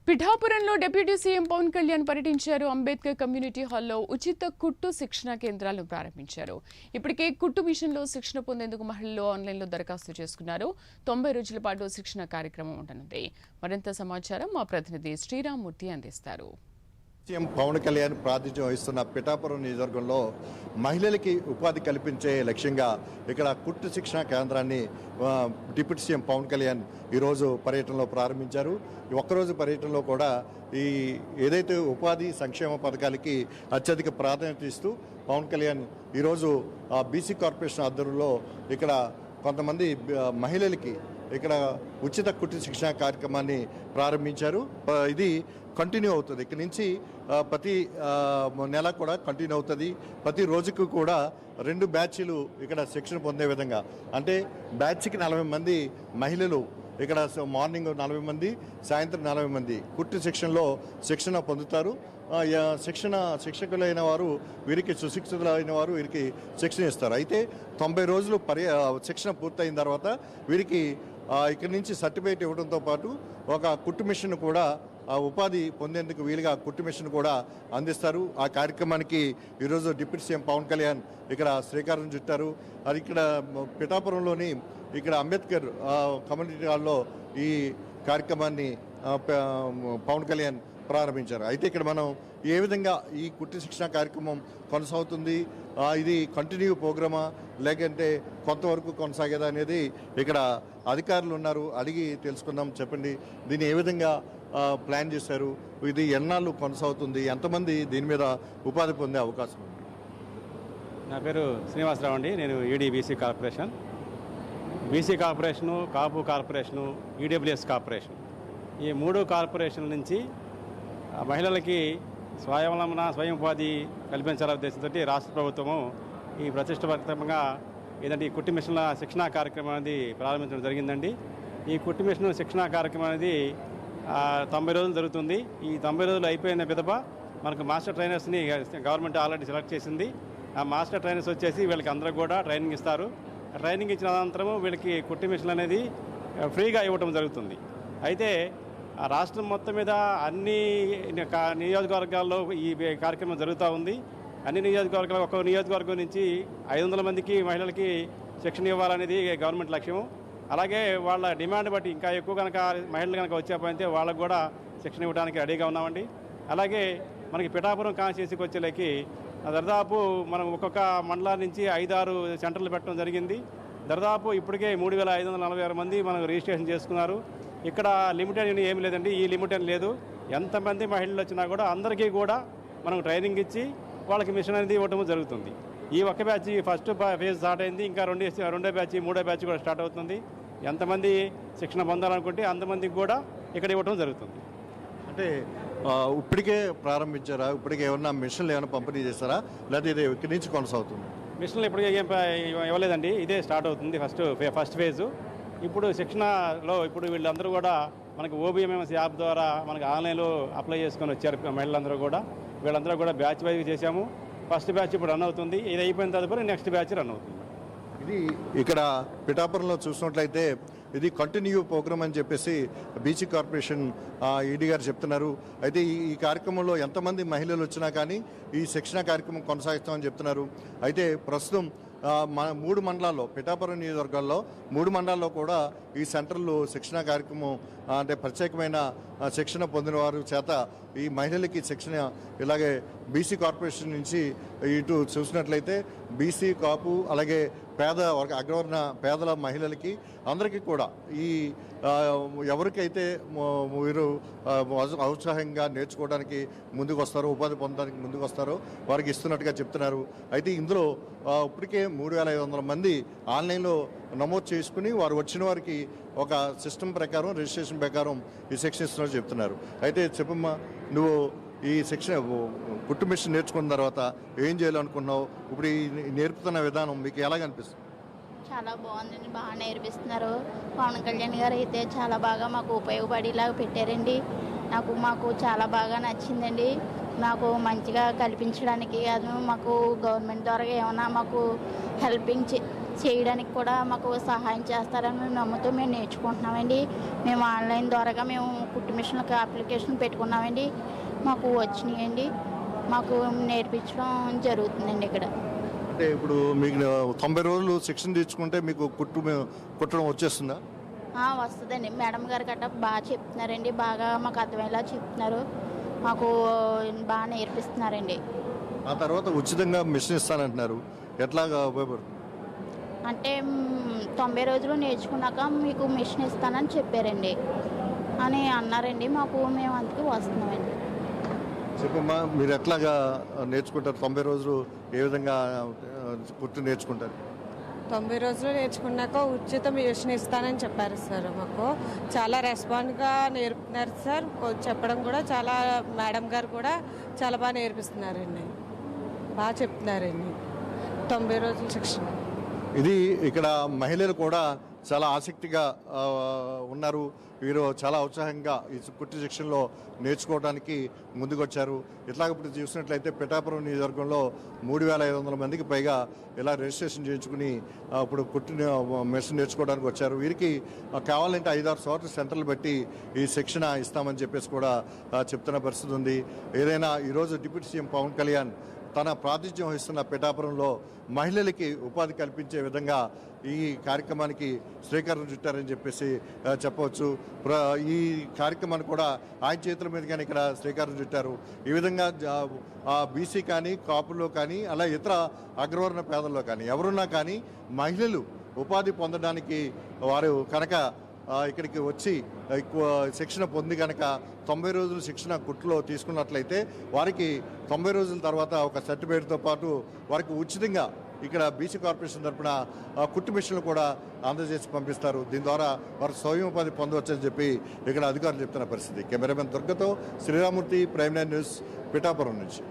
పిఠాపురంలో deputy CM Pawan Kalyan పర్యటించారు. Ambedkar community హాల్లో ఉచిత కుట్టు శిక్షణ కేంద్రాలను ప్రారంభించారు. ఇప్పటికే కుట్టు మిషన్లో శిక్షణ పొందేందుకు మహిళలు ఆన్లైన్లో దరఖాస్తు చేసుకున్నారు. 90 రోజుల పాటు శిక్షణ కార్యక్రమం ఉండనుంది. మరింత సమాచారం మా ప్రతినిధి శ్రీరామ్మూర్తి అందిస్తారు. సీఎం పవన్ కళ్యాణ్ ప్రాతినిధ్యం వహిస్తున్న పిఠాపురం నియోజకవర్గంలో మహిళలకి ఉపాధి కల్పించే లక్ష్యంగా ఇక్కడ కుట్టు శిక్షణ కేంద్రాన్ని డిప్యూటీ సీఎం పవన్ కళ్యాణ్ ఈరోజు పర్యటనలో ప్రారంభించారు. ఈ ఒక్కరోజు పర్యటనలో కూడా ఈ ఏదైతే ఉపాధి సంక్షేమ పథకాలకి అత్యధిక ప్రాధాన్యత ఇస్తూ పవన్ కళ్యాణ్ ఈరోజు బీసీ కార్పొరేషన్ ఆధ్వర్యంలో ఇక్కడ కొంతమంది మహిళలకి ఇక్కడ ఉచిత కుట్టు శిక్షణ కార్యక్రమాన్ని ప్రారంభించారు. ఇది కంటిన్యూ అవుతుంది. ఇక్కడి నుంచి ప్రతి నెల కూడా కంటిన్యూ అవుతుంది. ప్రతి రోజుకు కూడా 2 బ్యాచ్లు ఇక్కడ శిక్షణ పొందే విధంగా, అంటే బ్యాచ్కి 40 మంది మహిళలు ఇక్కడ మార్నింగ్ 40 మంది, సాయంత్రం 40 మంది కుట్టు శిక్షణ పొందుతారు. శిక్షకులైన వారు వీరికి సుశిక్షితులైన వారు వీరికి శిక్షణ ఇస్తారు. అయితే 90 రోజులు శిక్షణ పూర్తయిన తర్వాత వీరికి ఇక్కడి నుంచి సర్టిఫికేట్ ఇవ్వడంతో పాటు ఒక కుట్టు మిషన్ కూడా ఉపాధి పొందేందుకు వీలుగా కుట్టు మిషన్ కూడా అందిస్తారు. ఆ కార్యక్రమానికి ఈరోజు డిప్యూటీ సీఎం పవన్ కళ్యాణ్ ఇక్కడ శ్రీకారం చుట్టారు. అది ఇక్కడ పిఠాపురంలోని ఇక్కడ అంబేద్కర్ కమ్యూనిటీ హాల్లో ఈ కార్యక్రమాన్ని పవన్ కళ్యాణ్ ప్రారంభించారు. అయితే ఇక్కడ మనం ఏ విధంగా ఈ కుట్టు శిక్షణ కార్యక్రమం కొనసాగుతుంది, ఇది కంటిన్యూ ప్రోగ్రామా లేకంటే కొంతవరకు కొనసాగేదా అనేది ఇక్కడ అధికారులు ఉన్నారు, అడిగి తెలుసుకుందాం. చెప్పండి, దీన్ని ఏ విధంగా ప్లాన్ చేశారు, ఇది ఎన్నాళ్ళు కొనసాగుతుంది, ఎంతమంది దీని మీద ఉపాధి పొందే అవకాశం ఉంది? నా పేరు శ్రీనివాసరావు అండి. నేను ఈడీ బీసీ కార్పొరేషను, కాపు కార్పొరేషను, ఈడబ్ల్యూఎస్ కార్పొరేషన్, ఈ 3 కార్పొరేషన్ల నుంచి మహిళలకి స్వయం ఉపాధి కల్పించాలనే ఉద్దేశంతో రాష్ట్ర ప్రభుత్వము ఈ ప్రతిష్టాత్మకంగా ఏదంటే ఈ కుట్టు మిషన్ల శిక్షణా కార్యక్రమం అనేది ప్రారంభించడం జరిగిందండి. ఈ కుట్టు మిషన్ శిక్షణా కార్యక్రమం అనేది 90 రోజులు జరుగుతుంది. ఈ 90 రోజులు అయిపోయిన పిదప మనకు మాస్టర్ ట్రైనర్స్ని గవర్నమెంట్ ఆల్రెడీ సెలెక్ట్ చేసింది. ఆ మాస్టర్ ట్రైనర్స్ వచ్చేసి వీళ్ళకి అందరూ కూడా ట్రైనింగ్ ఇస్తారు. ట్రైనింగ్ ఇచ్చిన అనంతరము వీళ్ళకి కుట్టు మిషన్ అనేది ఫ్రీగా ఇవ్వడం జరుగుతుంది. అయితే ఆ రాష్ట్రం మొత్తం మీద అన్ని నియోజకవర్గాల్లో ఈ కార్యక్రమం జరుగుతూ ఉంది. అన్ని నియోజకవర్గాలు, ఒక్కొక్క నియోజకవర్గం నుంచి 500 మందికి మహిళలకి శిక్షణ ఇవ్వాలనేది గవర్నమెంట్ లక్ష్యం. అలాగే వాళ్ళ డిమాండ్ బట్టి ఇంకా ఎక్కువ కనుక మహిళలు కనుక వచ్చేపోయితే వాళ్ళకు కూడా శిక్షణ ఇవ్వడానికి రెడీగా ఉన్నామండి. అలాగే మనకి పిఠాపురం కాన్స్టిట్యున్సీకి వచ్చేలకి దాదాపు మనం ఒక్కొక్క మండలాల నుంచి 5-6 సెంటర్లు పెట్టడం జరిగింది. దాదాపు ఇప్పటికే 3546 మంది మనం రిజిస్ట్రేషన్ చేసుకున్నారు. ఇక్కడ లిమిటెడ్ ఏమి లేదండి, ఈ లిమిటెడ్ లేదు. ఎంతమంది మహిళలు వచ్చినా కూడా అందరికీ కూడా మనం ట్రైనింగ్ ఇచ్చి వాళ్ళకి మిషన్ అనేది ఇవ్వడం జరుగుతుంది. ఈ ఒక్క బ్యాచ్ ఫస్ట్ ఫేజ్ స్టార్ట్ అయింది. ఇంకా రెండో బ్యాచ్, మూడో బ్యాచ్ కూడా స్టార్ట్ అవుతుంది. ఎంతమంది శిక్షణ పొందాలనుకుంటే అంతమందికి కూడా ఇక్కడ ఇవ్వడం జరుగుతుంది. అంటే ఇప్పటికే ప్రారంభించారా? ఇప్పటికే ఏమన్నా మిషన్లు ఏమైనా పంపిణీ చేస్తారా, లేదా ఇది ఇక్కడి నుంచి కొనసాగుతుంది? మిషన్లు ఇప్పటికే ఏం ఇవ్వలేదండి, ఇదే స్టార్ట్ అవుతుంది ఫస్ట్ ఫేజు. ఇప్పుడు శిక్షణలో వీళ్ళందరూ కూడా మనకి ఓబీఎంఎస్ యాప్ ద్వారా మనకి ఆన్లైన్లో అప్లై చేసుకొని వచ్చారు మహిళలందరూ కూడా. వీళ్ళందరూ కూడా బ్యాచ్ వైజ్ చేశాము. ఫస్ట్ బ్యాచ్ ఇప్పుడు రన్ అవుతుంది. ఇది అయిపోయిన తదుపరి నెక్స్ట్ బ్యాచ్ రన్ అవుతుంది. ఇది ఇక్కడ పిఠాపురంలో చూసినట్లయితే ఇది కంటిన్యూ ప్రోగ్రామ్ అని చెప్పేసి బీసీ కార్పొరేషన్ ఈడీ గారు చెప్తున్నారు. అయితే ఈ కార్యక్రమంలో ఎంతమంది మహిళలు వచ్చినా కానీ ఈ శిక్షణ కార్యక్రమం కొనసాగిస్తామని చెప్తున్నారు. అయితే ప్రస్తుతం 3 మండలాల్లో, పిఠాపురం నియోజకవర్గాల్లో 3 మండలాల్లో కూడా ఈ సెంటర్లు శిక్షణ కార్యక్రమం అంటే ప్రత్యేకమైన శిక్షణ పొందిన వారి చేత ఈ మహిళలకి శిక్షణ ఇలాగే బీసీ కార్పొరేషన్ నుంచి ఇటు చూసినట్లయితే బీసీ, కాపు, అలాగే అగ్రవర్ణ పేదల మహిళలకి అందరికీ కూడా ఈ ఎవరికైతే వీరు ఔత్సాహంగా నేర్చుకోవడానికి ముందుకు వస్తారో, ఉపాధి పొందడానికి ముందుకు వస్తారో వారికి ఇస్తున్నట్టుగా చెప్తున్నారు. అయితే ఇందులో ఇప్పటికే 3500 మంది ఆన్లైన్లో నమోదు చేసుకుని వారు వచ్చిన వారికి ఒక సిస్టమ్ ప్రకారం, రిజిస్ట్రేషన్ ప్రకారం ఈ శిక్షణ ఇస్తున్నట్టు చెప్తున్నారు. అయితే చెప్పమ్మా, నువ్వు ఈ శిక్షణ కుట్టు మిషన్ నేర్చుకున్న తర్వాత ఏం చేయాలనుకున్నావు? ఇప్పుడు ఈ నేర్పుతున్న విధానం మీకు ఎలాగనిపిస్తుంది? చాలా బాగుందండి, బాగా నేర్పిస్తున్నారు. పవన్ కళ్యాణ్ గారు అయితే చాలా బాగా మాకు ఉపయోగపడేలాగా పెట్టారండి. మాకు చాలా బాగా నచ్చిందండి. నాకు మంచిగా కల్పించడానికి అది మాకు గవర్నమెంట్ ద్వారా ఏమైనా మాకు హెల్పింగ్ చేయడానికి కూడా మాకు సహాయం చేస్తారని నమ్ముతూ మేము నేర్చుకుంటున్నామండి. మేము ఆన్లైన్ ద్వారాగా మేము కుట్టు మిషన్లకు అప్లికేషన్ పెట్టుకున్నామండి. మాకు వచ్చినాయండి. మాకు నేర్పించడం జరుగుతుందండి ఇక్కడ. అంటే ఇప్పుడు మీకు 90 రోజులు శిక్షణ తీసుకుంటే మీకు కుట్టడం వచ్చేస్తుందా? వస్తుందండి. మేడం గారు గట్రా బాగా చెప్తున్నారండి. బాగా మాకు అర్థమయ్యేలా చెప్తున్నారు. మాకు బాగా నేర్పిస్తున్నారండి. ఆ తర్వాత ఉచితంగా మిషన్ ఇస్తానంటున్నారు, ఎట్లాగా ఉపయోగపడుతుంది? అంటే 90 రోజులు నేర్చుకున్నాక మీకు మిషన్ ఇస్తానని చెప్పారండి అని అన్నారండి. మేము అందుకే వస్తున్నామండి. చెప్పమ్మా, మీరు ఎట్లాగా నేర్చుకుంటారు? 90 రోజులు ఏ విధంగా కుట్టు నేర్చుకుంటారు? 90 రోజులు నేర్చుకున్నాక ఉచిత మిషన్ ఇస్తానని చెప్పారు సార్. మాకు చాలా రెస్పాండ్గా నేర్పుతున్నారు సార్. చెప్పడం కూడా చాలా, మేడం గారు కూడా చాలా బాగా నేర్పిస్తున్నారండి, బాగా చెప్తున్నారండి. 90 రోజుల శిక్షణ. ఇది ఇక్కడ మహిళలు కూడా చాలా ఆసక్తిగా ఉన్నారు. వీరు చాలా ఉత్సాహంగా ఈ కుట్టు శిక్షణలో నేర్చుకోవడానికి ముందుకొచ్చారు. ఇట్లాగప్పుడు చూసినట్లయితే పిఠాపురం నియోజకవర్గంలో 3500 మందికి పైగా ఇలా రిజిస్ట్రేషన్ చేయించుకుని ఇప్పుడు కుట్టు మెషిన్ నేర్చుకోవడానికి వచ్చారు. వీరికి కావాలంటే 5-6 చోట్ల సెంటర్లు బట్టి ఈ శిక్షణ ఇస్తామని చెప్పేసి కూడా చెప్తున్న పరిస్థితి ఉంది. ఏదైనా ఈరోజు డిప్యూటీ సీఎం పవన్ కళ్యాణ్ తన ప్రాతినిధ్యం వహిస్తున్న పిఠాపురంలో మహిళలకి ఉపాధి కల్పించే విధంగా ఈ కార్యక్రమానికి శ్రీకారం చుట్టారని చెప్పేసి చెప్పవచ్చు. ఈ కార్యక్రమాన్ని కూడా ఆయన చేతుల మీదుగానే ఇక్కడ శ్రీకారం చుట్టారు. ఈ విధంగా బీసీ కానీ, కాపుల్లో కానీ, అలా ఇతర అగ్రవర్ణ పేదల్లో కానీ ఎవరున్నా కానీ మహిళలు ఉపాధి పొందడానికి వారు కనుక ఇక్కడికి వచ్చి ఎక్కువ శిక్షణ పొంది కనుక 90 రోజులు శిక్షణ కుట్టులో తీసుకున్నట్లయితే వారికి 90 రోజుల తర్వాత ఒక సర్టిఫికేట్తో పాటు వారికి ఉచితంగా ఇక్కడ బీసీ కార్పొరేషన్ తరఫున కుట్టు మిషన్లు కూడా అందజేసి పంపిస్తారు. దీని ద్వారా వారు స్వయం ఉపాధి పొందవచ్చని చెప్పి ఇక్కడ అధికారులు చెప్తున్న పరిస్థితి. కెమెరామెన్ దుర్గతో శ్రీరామూర్తి, ప్రైమ్9 న్యూస్, పిఠాపురం నుంచి.